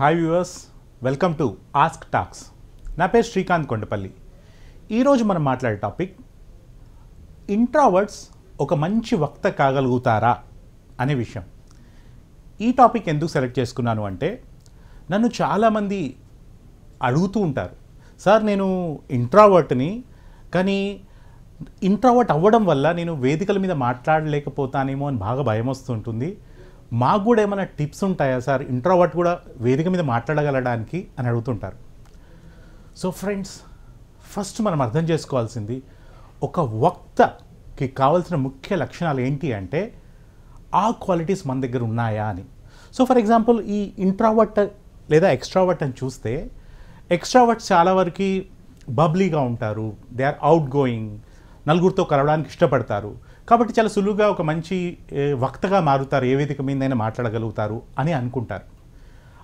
Hi viewers, welcome to ask talks. నా పేరు శ్రీకాంత్ కొండపల్లి. ఈరోజు మనం మాట్లాడే టాపిక్ ఇంట్రావర్ట్స్ ఒక మంచి వక్త కాగలుగుతారా అనే విషయం. ఈ టాపిక్ ఎందుకు సెలెక్ట్ చేసుకున్నాను అంటే, నన్ను చాలామంది అడుగుతూ ఉంటారు, సార్ నేను ఇంట్రావర్ట్ని, కానీ ఇంట్రావర్ట్ అవ్వడం వల్ల నేను వేదికల మీద మాట్లాడలేకపోతానేమో అని బాగా భయం వస్తుంటుంది. మాకు కూడా ఏమైనా టిప్స్ ఉంటాయా సార్, ఇంట్రావర్ట్ కూడా వేదిక మీద మాట్లాడగలడానికి అని అడుగుతుంటారు. సో ఫ్రెండ్స్, ఫస్ట్ మనం అర్థం చేసుకోవాల్సింది, ఒక వక్తకి కావాల్సిన ముఖ్య లక్షణాలు ఏంటి అంటే ఆ క్వాలిటీస్ మన దగ్గర ఉన్నాయా అని. సో ఫర్ ఎగ్జాంపుల్, ఈ ఇంట్రావర్ట్ లేదా ఎక్స్ట్రావర్ట్ అని చూస్తే, ఎక్స్ట్రావర్ట్స్ చాలా వరకు బబ్లీగా ఉంటారు, దే ఆర్ అవుట్ గోయింగ్, నలుగురితో కలవడానికి ఇష్టపడతారు, కాబట్టి చాలా సులువుగా ఒక మంచి వక్తగా మారుతారు, ఏ వేదిక మీదైనా మాట్లాడగలుగుతారు అని అనుకుంటారు.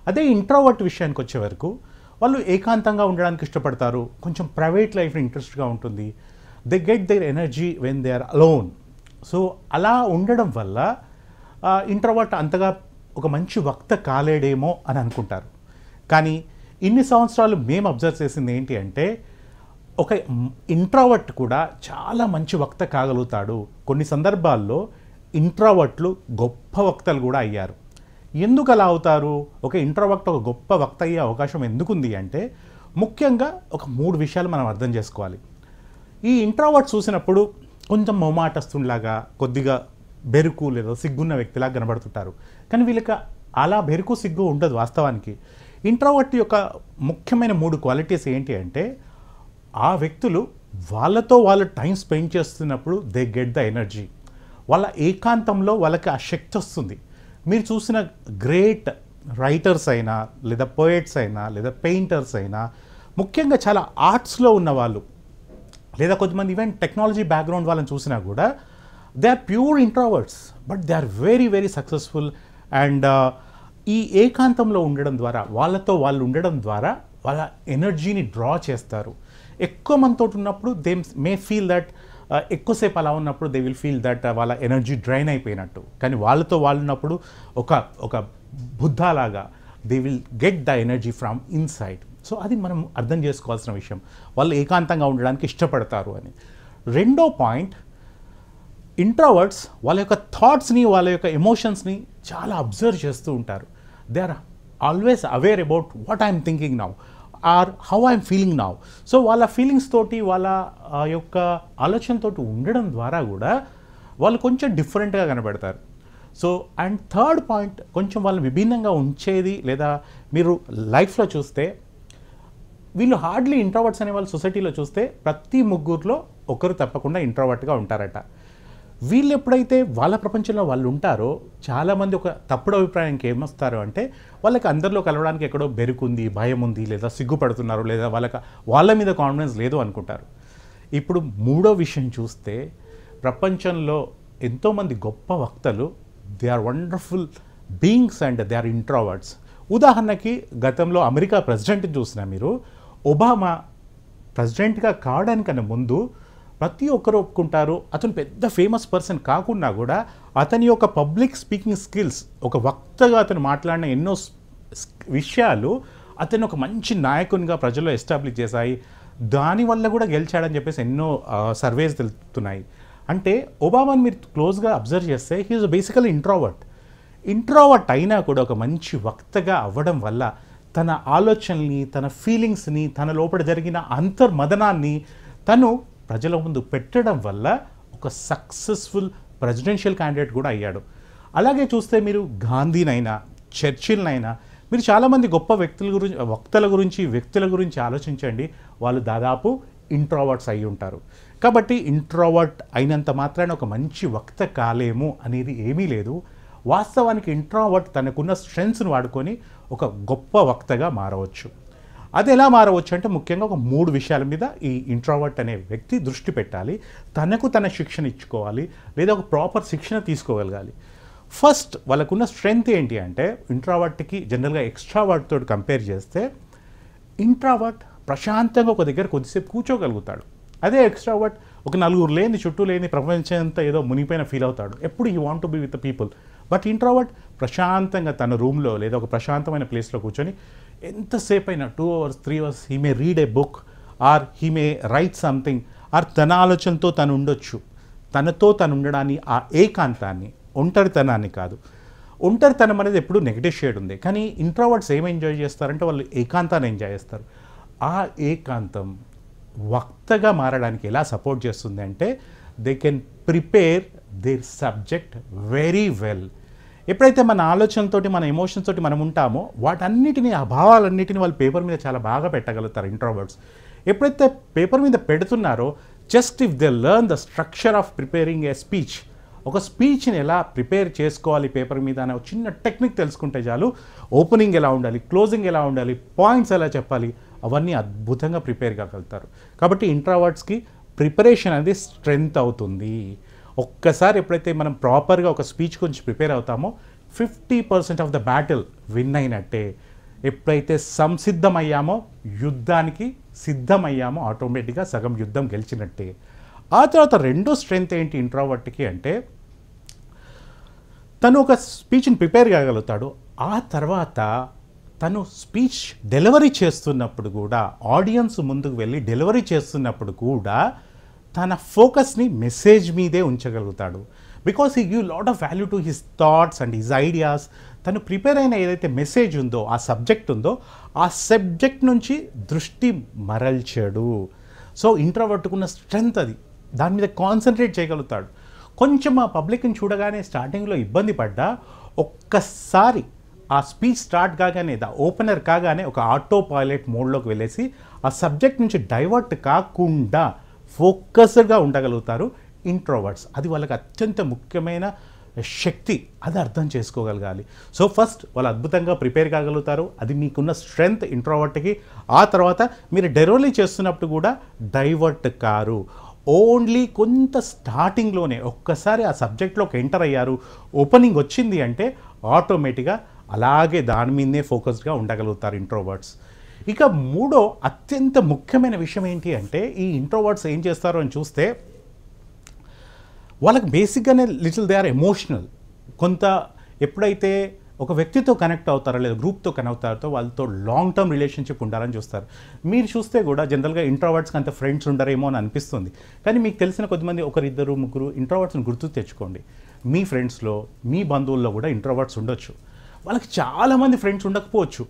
అదే ఇంట్రోవర్ట్ విషయానికి వచ్చే వరకు వాళ్ళు ఏకాంతంగా ఉండడానికి ఇష్టపడతారు, కొంచెం ప్రైవేట్ లైఫ్ ఇంట్రెస్ట్గా ఉంటుంది, they get their energy when they are alone. So అలా ఉండడం వల్ల ఇంట్రోవర్ట్ అంతగా ఒక మంచి వక్త కాలేడేమో అని అనుకుంటారు. కానీ ఇన్ని సంవత్సరాలు మేము అబ్జర్వ్ చేసింది ఏంటి అంటే, ఒక ఇంట్రావర్ట్ కూడా చాలా మంచి వక్త కాగలుగుతాడు. కొన్ని సందర్భాల్లో ఇంట్రావర్ట్లు గొప్ప వక్తలు కూడా అయ్యారు. ఎందుకు అలా అవుతారు? ఒక ఇంట్రావర్ట్ ఒక గొప్ప వక్త అయ్యే అవకాశం ఎందుకుంది అంటే, ముఖ్యంగా ఒక 3 విషయాలు మనం అర్థం చేసుకోవాలి. ఈ ఇంట్రావర్ట్ చూసినప్పుడు కొంచెం మొమాటస్తులాగా, కొద్దిగా బెరుకు లేదా సిగ్గున్న వ్యక్తిలాగా కనబడుతుంటారు. కానీ వీళ్ళకి అలా బెరుకు సిగ్గు ఉండదు. వాస్తవానికి ఇంట్రావర్ట్ యొక్క ముఖ్యమైన 3 క్వాలిటీస్ ఏంటి అంటే, ఆ వ్యక్తులు వాళ్ళతో వాళ్ళు టైం స్పెండ్ చేస్తున్నప్పుడు దే గెట్ ద ఎనర్జీ. వాళ్ళ ఏకాంతంలో వాళ్ళకి ఆ శక్తి వస్తుంది. మీరు చూసిన గ్రేట్ రైటర్స్ అయినా, లేదా పోయెట్స్ అయినా, లేదా పెయింటర్స్ అయినా, ముఖ్యంగా చాలా ఆర్ట్స్లో ఉన్న వాళ్ళు, లేదా కొంతమంది ఈవెన్ టెక్నాలజీ బ్యాక్గ్రౌండ్ వాళ్ళని చూసినా కూడా they are pure introverts, but they are very very successful. And ఈ ఏకాంతంలో ఉండడం ద్వారా, వాళ్ళతో వాళ్ళు ఉండడం ద్వారా వాళ్ళ ఎనర్జీని డ్రా చేస్తారు. ఎక్కువ మనతో ఉన్నప్పుడు దే మే ఫీల్ దట్, ఎక్కువసేపు అలా ఉన్నప్పుడు దే విల్ ఫీల్ దట్ వాళ్ళ ఎనర్జీ డ్రైన్ అయిపోయినట్టు. కానీ వాళ్ళతో వాళ్ళు ఉన్నప్పుడు ఒక బుద్ధలాగా they will get the energy from inside. So అది మనం అర్థం చేసుకోవాల్సిన విషయం, వాళ్ళు ఏకాంతంగా ఉండడానికి ఇష్టపడతారు అని. రెండో పాయింట్, ఇంట్రావర్ట్స్ వాళ్ళ యొక్క థాట్స్ని, వాళ్ళ యొక్క ఎమోషన్స్ని చాలా అబ్జర్వ్ చేస్తూ ఉంటారు. They are always aware about what I'm thinking now or how I'm feeling now. So వాళ్ళ ఫీలింగ్స్ తోటి, వాళ్ళ యొక్క ఆలోచనతోటి ఉండడం ద్వారా కూడా వాళ్ళు కొంచెం డిఫరెంట్గా కనబడతారు. సో అండ్ థర్డ్ పాయింట్, కొంచెం వాళ్ళని విభిన్నంగా ఉంచేది, లేదా మీరు లైఫ్లో చూస్తే వీళ్ళు హార్డ్లీ ఇంట్రావర్ట్స్ అనే వాళ్ళు సొసైటీలో చూస్తే ప్రతి ముగ్గురులో ఒకరు తప్పకుండా ఇంట్రావర్ట్గా ఉంటారట. వీళ్ళు ఎప్పుడైతే వాళ్ళ ప్రపంచంలో వాళ్ళు ఉంటారో, చాలామంది ఒక తప్పుడు అభిప్రాయానికి ఏమొస్తారు అంటే, వాళ్ళకి అందరిలో కలవడానికి ఎక్కడో బెరుకుంది, భయం ఉంది, లేదా సిగ్గుపడుతున్నారు, లేదా వాళ్ళ మీద కాన్ఫిడెన్స్ లేదు అనుకుంటారు. ఇప్పుడు మూడో విషయం చూస్తే, ప్రపంచంలో ఎంతోమంది గొప్ప వక్తలు, they are wonderful beings and they are introverts. ఉదాహరణకి గతంలో అమెరికా ప్రెసిడెంట్ని చూసినా మీరు, ఒబామా ప్రెసిడెంట్గా కావడానికన్నా ముందు ప్రతి ఒక్కరు ఒప్పుకుంటారు, అతను పెద్ద ఫేమస్ పర్సన్ కాకున్నా కూడా అతని యొక్క పబ్లిక్ స్పీకింగ్ స్కిల్స్, ఒక వక్తగా అతను మాట్లాడిన ఎన్నో విషయాలు అతను ఒక మంచి నాయకునిగా ప్రజల్లో ఎస్టాబ్లిష్ చేశాయి. దానివల్ల కూడా గెలిచాడని చెప్పేసి ఎన్నో సర్వేస్ తెలుపుతున్నాయి. అంటే ఒబామాని మీరు క్లోజ్గా అబ్జర్వ్ చేస్తే, he is basically introvert. Introvert అయినా కూడా ఒక మంచి వక్తగా అవ్వడం వల్ల తన ఆలోచనల్ని, తన ఫీలింగ్స్ని, తన లోపల జరిగిన అంతర్మదనాన్ని తను ప్రజల ముందు పెట్టడం వల్ల ఒక సక్సెస్ఫుల్ ప్రెసిడెన్షియల్ క్యాండిడేట్ కూడా అయ్యాడు. అలాగే చూస్తే మీరు గాంధీనైనా, చర్చిల్నైనా, మీరు చాలామంది గొప్ప వ్యక్తుల గురించి ఆలోచించండి, వాళ్ళు దాదాపు ఇంట్రావర్ట్స్ అయి ఉంటారు. కాబట్టి ఇంట్రావర్ట్ అయినంత మాత్రాన ఒక మంచి వక్త కాలేము అనేది ఏమీ లేదు. వాస్తవానికి ఇంట్రావర్ట్ తనకున్న స్ట్రెంగ్స్ను వాడుకొని ఒక గొప్ప వక్తగా మారవచ్చు. అది ఎలా మారవచ్చు అంటే, ముఖ్యంగా ఒక 3 విషయాల మీద ఈ ఇంట్రావర్ట్ అనే వ్యక్తి దృష్టి పెట్టాలి. తన శిక్షణ ఇచ్చుకోవాలి, లేదా ఒక ప్రాపర్ శిక్షణ తీసుకోగలగాలి. ఫస్ట్, వాళ్ళకున్న స్ట్రెంగ్త్ ఏంటి అంటే, ఇంట్రావర్ట్కి జనరల్గా ఎక్స్ట్రావర్ట్ తోటి కంపేర్ చేస్తే, ఇంట్రావర్ట్ ప్రశాంతంగా ఒక దగ్గర కొద్దిసేపు కూర్చోగలుగుతాడు. అదే ఎక్స్ట్రావర్ట్ ఒక నలుగురు లేని, చుట్టూ లేని ప్రపంచం అంతా ఏదో మునిగిపోయిన ఫీల్ అవుతాడు. ఎప్పుడు he want to be with the people. But introvert ప్రశాంతంగా తన రూమ్లో లేదా ఒక ప్రశాంతమైన ప్లేస్లో కూర్చొని ఎంతసేపు అయినా 2 hours 3 hours he may read A book or he may write something or తన ఆలోచనతో తను ఉండొచ్చు. తనతో తను ఉండడాన్ని, ఆ ఏకాంతాన్ని, ఒంటరితనాన్ని కాదు. ఒంటరితనం అనేది ఎప్పుడు నెగిటివ్ షేడ్ ఉంది, కానీ ఇంట్రోవర్ట్స్ ఏం ఎంజాయ్ చేస్తారంటే వాళ్ళు ఏకాంతాన్ని ఎంజాయ్ చేస్తారు. ఆ ఏకాంతం వక్తగా మారడానికి ఎలా సపోర్ట్ చేస్తుంది అంటే they can prepare their subject very well. ఎప్పుడైతే మన ఆలోచనలతోటి, మన ఎమోషన్స్ తోటి మనం ఉంటామో వాటన్నిటిని, ఆ భావాలన్నిటిని వాళ్ళు పేపర్ మీద చాలా బాగా పెట్టగలుగుతారు ఇంట్రోవర్ట్స్. ఎప్పుడైతే పేపర్ మీద పెడుతున్నారో, just if they learn the structure of preparing a speech, ఒక స్పీచ్ని ఎలా ప్రిపేర్ చేసుకోవాలి పేపర్ మీద అనే ఒక చిన్న టెక్నిక్ తెలుసుకుంటే చాలు. ఓపెనింగ్ ఎలా ఉండాలి, క్లోజింగ్ ఎలా ఉండాలి, పాయింట్స్ ఎలా చెప్పాలి, అవన్నీ అద్భుతంగా ప్రిపేర్ కాగలుగుతారు. కాబట్టి ఇంట్రోవర్ట్స్కి ప్రిపరేషన్ అనేది స్ట్రెంగ్త్ అవుతుంది. ఒక్కసారి ఎప్పుడైతే మనం ప్రాపర్గా ఒక స్పీచ్ గురించి ప్రిపేర్ అవుతామో 50% ఆఫ్ ద బ్యాటిల్ విన్ అయినట్టే. ఎప్పుడైతే సంసిద్ధమయ్యామో, యుద్ధానికి సిద్ధమయ్యామో, ఆటోమేటిక్గా సగం యుద్ధం గెలిచినట్టే. ఆ తర్వాత రెండో స్ట్రెంగ్త్ ఏంటి ఇంట్రోవర్ట్కి అంటే తను ఒక స్పీచ్ని ప్రిపేర్ కాగలుగుతాడు. ఆ తర్వాత తను స్పీచ్ డెలివరీ చేస్తున్నప్పుడు కూడా, ఆడియన్స్ ముందుకు వెళ్ళి డెలివరీ చేస్తున్నప్పుడు కూడా తన ఫోకస్ని మెసేజ్ మీదే ఉంచగలుగుతాడు. Because he give lot of value to his thoughts and his ideas. తను ప్రిపేర్ అయిన ఏదైతే మెసేజ్ ఉందో, ఆ సబ్జెక్ట్ ఉందో, ఆ సబ్జెక్ట్ నుంచి దృష్టి మరల్చాడు. సో ఇంట్రోవర్ట్కున్న స్ట్రెంగ్త్ అది, దాని మీద కాన్సన్ట్రేట్ చేయగలుగుతాడు. కొంచెం ఆ పబ్లిక్ని చూడగానే స్టార్టింగ్లో ఇబ్బంది పడ్డా, ఒక్కసారి ఆ స్పీచ్ స్టార్ట్ కాగానే, ఓపెనర్ కాగానే ఒక ఆటో పైలట్ మోడ్లోకి వెళ్ళేసి ఆ సబ్జెక్ట్ నుంచి డైవర్ట్ కాకుండా ఫోకస్డ్గా ఉండగలుగుతారు ఇంట్రోవర్ట్స్. అది వాళ్ళకి అత్యంత ముఖ్యమైన శక్తి, అది అర్థం చేసుకోగలగాలి. సో ఫస్ట్ వాళ్ళు అద్భుతంగా ప్రిపేర్ కాగలుగుతారు, అది మీకున్న స్ట్రెంగ్త్ ఇంట్రోవర్ట్కి. ఆ తర్వాత మీరు డెలివరీ చేస్తున్నప్పుడు కూడా డైవర్ట్ కారు. ఓన్లీ కొంత స్టార్టింగ్లోనే ఒక్కసారి ఆ సబ్జెక్ట్లోకి ఎంటర్ అయ్యారు, ఓపెనింగ్ వచ్చింది అంటే ఆటోమేటిక్గా అలాగే దాని మీదనే ఫోకస్డ్గా ఉండగలుగుతారు ఇంట్రోవర్ట్స్. ఇక మూడో అత్యంత ముఖ్యమైన విషయం ఏంటి అంటే, ఈ ఇంట్రోవర్ట్స్ ఏం చేస్తారు అని చూస్తే వాళ్ళకి బేసిక్గానే లిటిల్ దే ఆర్ ఎమోషనల్. కొంత ఎప్పుడైతే ఒక వ్యక్తితో కనెక్ట్ అవుతారో లేదా గ్రూప్తో కనెక్ట్ అవుతారో వాళ్ళతో లాంగ్ టర్మ్ రిలేషన్షిప్ ఉండాలని చూస్తారు. మీరు చూస్తే కూడా జనరల్గా ఇంట్రోవర్ట్స్కి అంత ఫ్రెండ్స్ ఉండరేమో అని అనిపిస్తుంది. కానీ మీకు తెలిసిన కొద్దిమంది, ఒకరిద్దరు ముగ్గురు ఇంట్రోవర్ట్స్ని గుర్తు తెచ్చుకోండి. మీ ఫ్రెండ్స్లో, మీ బంధువుల్లో కూడా ఇంట్రోవర్ట్స్ ఉండొచ్చు. వాళ్ళకి చాలామంది ఫ్రెండ్స్ ఉండకపోవచ్చు,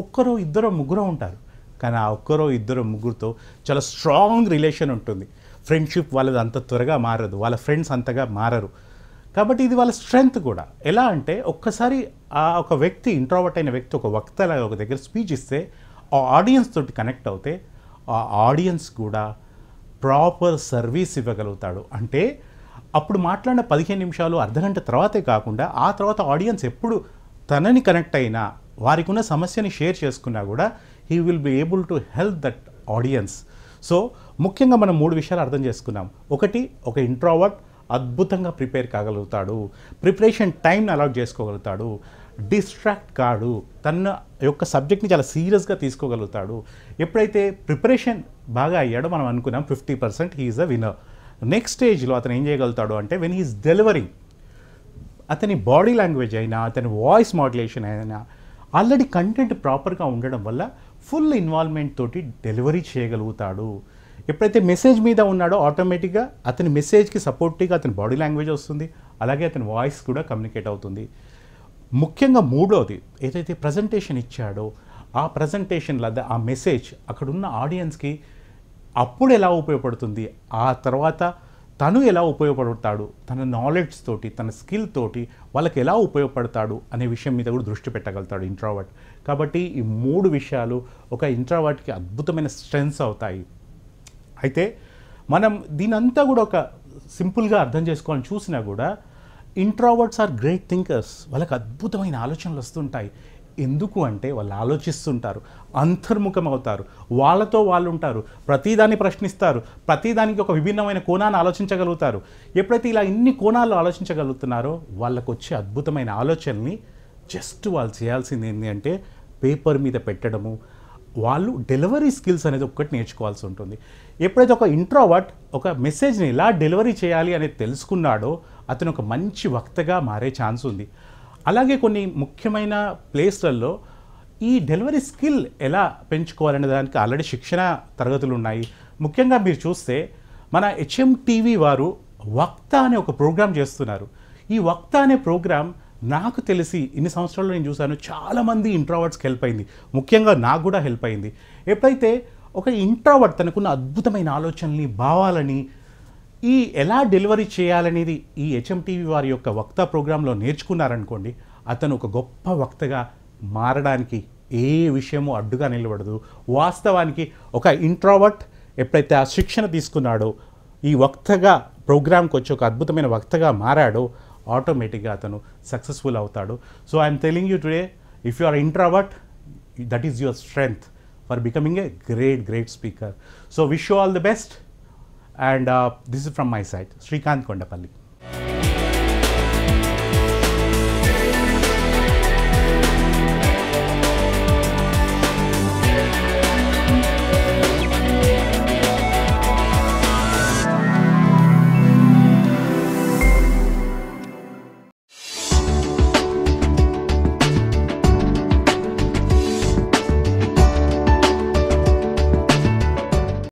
ఒక్కరో ఇద్దరో ముగ్గురో ఉంటారు. కానీ ఆ ఒక్కరో ఇద్దరో ముగ్గురుతో చాలా స్ట్రాంగ్ రిలేషన్ ఉంటుంది. ఫ్రెండ్షిప్ వాళ్ళది అంత త్వరగా మారదు, వాళ్ళ ఫ్రెండ్స్ అంతగా మారరు. కాబట్టి ఇది వాళ్ళ స్ట్రెంగ్త్ కూడా. ఎలా అంటే ఒక్కసారి ఆ ఒక వ్యక్తి, ఇంట్రోవర్ట్ అయిన వ్యక్తి ఒక వక్తలాగా ఒక దగ్గర స్పీచ్ ఇస్తే, ఆ ఆడియన్స్ తోటి కనెక్ట్ అవుతే ఆ ఆడియన్స్ కూడా ప్రాపర్ సర్వీస్ ఇవ్వగలుగుతాడు. అంటే అప్పుడు మాట్లాడిన 15 నిమిషాలు, అర్ధగంట తర్వాతే కాకుండా ఆ తర్వాత ఆడియన్స్ ఎప్పుడు తనని కనెక్ట్ అయినా, వారికి ఉన్న సమస్యని షేర్ చేసుకున్నా కూడా he will be able to help that audience. So ముఖ్యంగా మనం 3 విషయాలు అర్థం చేసుకున్నాం. ఒకటి, ఒక ఇంట్రోవర్ట్ అద్భుతంగా ప్రిపేర్ కాగలుగుతాడు, ప్రిపరేషన్ టైంని అలాట్ చేసుకోగలుగుతాడు, డిస్ట్రాక్ట్ కాడు, తన యొక్క సబ్జెక్ట్ని చాలా సీరియస్గా తీసుకోగలుగుతాడు. ఎప్పుడైతే ప్రిపరేషన్ బాగా అయ్యాడో మనం అనుకున్నాం 50% he is a winner. Next స్టేజ్లో అతను ఏం చేయగలుగుతాడు అంటే, వెన్ హీఈస్ డెలివరింగ్, అతని బాడీ లాంగ్వేజ్ అయినా, అతని వాయిస్ మాడ్యులేషన్ అయినా, ఆల్రెడీ కంటెంట్ ప్రాపర్గా ఉండడం వల్ల ఫుల్ ఇన్వాల్వ్మెంట్ తోటి డెలివరీ చేయగలుగుతాడు. ఎప్పుడైతే మెసేజ్ మీద ఉన్నాడో ఆటోమేటిక్గా అతని మెసేజ్కి సపోర్టివ్గా అతని బాడీ లాంగ్వేజ్ వస్తుంది, అలాగే అతని వాయిస్ కూడా కమ్యూనికేట్ అవుతుంది. ముఖ్యంగా మూడోది, ఏదైతే ప్రజెంటేషన్ ఇచ్చాడో ఆ ప్రజెంటేషన్లో ఆ మెసేజ్ అక్కడున్న ఆడియన్స్కి అప్పుడు ఎలా ఉపయోగపడుతుంది, ఆ తర్వాత తను ఎలా ఉపయోగపడతాడు, తన నాలెడ్జ్ తోటి, తన స్కిల్ తోటి వాళ్ళకి ఎలా ఉపయోగపడతాడు అనే విషయం మీద కూడా దృష్టి పెట్టగలుగుతాడు ఇంట్రోవర్ట్. కాబట్టి ఈ 3 విషయాలు ఒక ఇంట్రోవర్ట్కి అద్భుతమైన స్ట్రెంగ్త్స్ అవుతాయి. అయితే మనం దీనంతా కూడా ఒక సింపుల్గా అర్థం చేసుకోవాలని చూసినా కూడా ఇంట్రోవర్ట్స్ ఆర్ గ్రేట్ థింకర్స్. వాళ్ళకి అద్భుతమైన ఆలోచనలు వస్తుంటాయి. ఎందుకు అంటే వాళ్ళు ఆలోచిస్తుంటారు, అంతర్ముఖం అవుతారు, వాళ్ళతో వాళ్ళు ఉంటారు, ప్రతిదాన్ని ప్రశ్నిస్తారు, ప్రతిదానికి ఒక విభిన్నమైన కోణాన్ని ఆలోచించగలుగుతారు. ఎప్పుడైతే ఇలా ఇన్ని కోణాలు ఆలోచించగలుగుతున్నారో వాళ్ళకు వచ్చే అద్భుతమైన ఆలోచనల్ని జస్ట్ వాళ్ళు చేయాల్సింది ఏంటి అంటే పేపర్ మీద పెట్టడము. వాళ్ళు డెలివరీ స్కిల్స్ అనేది ఒక్కటి నేర్చుకోవాల్సి ఉంటుంది. ఎప్పుడైతే ఒక ఇంట్రోవర్ట్ ఒక మెసేజ్ని ఎలా డెలివరీ చేయాలి అనేది తెలుసుకున్నాడో అతను ఒక మంచి వక్తగా మారే ఛాన్స్ ఉంది. అలాగే కొన్ని ముఖ్యమైన ప్లేస్లలో ఈ డెలివరీ స్కిల్ ఎలా పెంచుకోవాలనే దానికి ఆల్రెడీ శిక్షణ తరగతులు ఉన్నాయి. ముఖ్యంగా మీరు చూస్తే మన HMTV వారు వక్త అనే ఒక ప్రోగ్రాం చేస్తున్నారు. ఈ వక్త అనే ప్రోగ్రాం నాకు తెలిసి ఇన్ని సంవత్సరాల్లో నేను చూశాను, చాలామంది ఇంట్రావర్ట్స్కి హెల్ప్ అయింది. ముఖ్యంగా నాకు కూడా హెల్ప్ అయింది. ఎప్పుడైతే ఒక ఇంట్రావర్ట్ తనకున్న అద్భుతమైన ఆలోచనల్ని, భావాలని ఎలా డెలివరీ చేయాలనేది ఈ HMTV వారి యొక్క వక్త ప్రోగ్రాంలో నేర్చుకున్నారనుకోండి, అతను ఒక గొప్ప వక్తగా మారడానికి ఏ విషయము అడ్డుగా నిలబడదు. వాస్తవానికి ఒక ఇంట్రావర్ట్ ఎప్పుడైతే ఆ శిక్షణ తీసుకున్నాడో, ఈ వక్తగా ప్రోగ్రామ్కి వచ్చి ఒక అద్భుతమైన వక్తగా మారాడో, ఆటోమేటిక్గా అతను సక్సెస్ఫుల్ అవుతాడు. So I'm telling you today, if you are introvert, that is your strength for becoming a great speaker. So wish you all the best, and this is from my side, Srikanth Kondapalli.